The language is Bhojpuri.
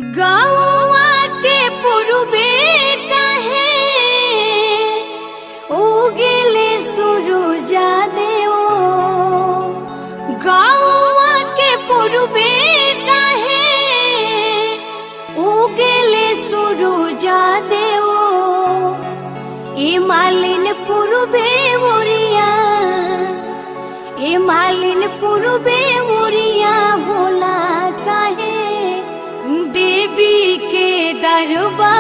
गाँवा के पूर्वे काहे उगले सूरुजा देओ। गाँवा के पूर्वे काहे उगले सूरुजा देओ। ए मालिन पूर्वे ओरिया, ए मालिन पूर्वे ओरिया होला काहे देवी के दरबार